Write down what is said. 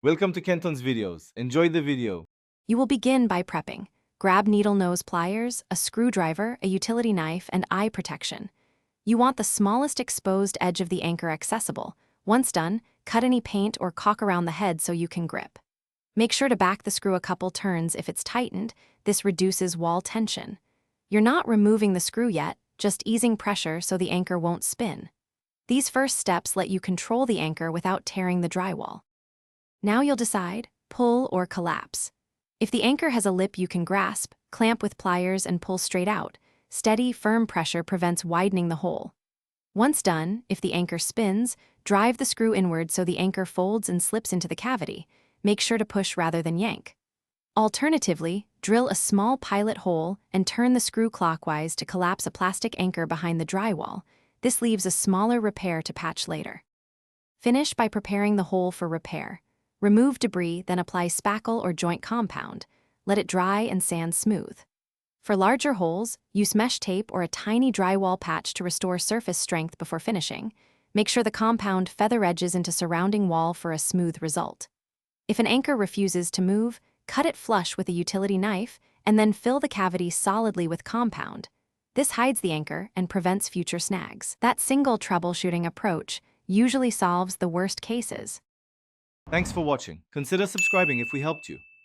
Welcome to Kenton's videos. Enjoy the video. You will begin by prepping. Grab needle nose pliers, a screwdriver, a utility knife, and eye protection. You want the smallest exposed edge of the anchor accessible. Once done, cut any paint or caulk around the head so you can grip. Make sure to back the screw a couple turns if it's tightened. This reduces wall tension. You're not removing the screw yet, just easing pressure so the anchor won't spin. These first steps let you control the anchor without tearing the drywall. Now you'll decide, pull or collapse. If the anchor has a lip you can grasp, clamp with pliers and pull straight out. Steady, firm pressure prevents widening the hole. Once done, if the anchor spins, drive the screw inward so the anchor folds and slips into the cavity. Make sure to push rather than yank. Alternatively, drill a small pilot hole and turn the screw clockwise to collapse a plastic anchor behind the drywall. This leaves a smaller repair to patch later. Finish by preparing the hole for repair. Remove debris, then apply spackle or joint compound. Let it dry and sand smooth. For larger holes, use mesh tape or a tiny drywall patch to restore surface strength before finishing. Make sure the compound feather edges into surrounding wall for a smooth result. If an anchor refuses to move, cut it flush with a utility knife and then fill the cavity solidly with compound. This hides the anchor and prevents future snags. That single troubleshooting approach usually solves the worst cases. Thanks for watching. Consider subscribing if we helped you.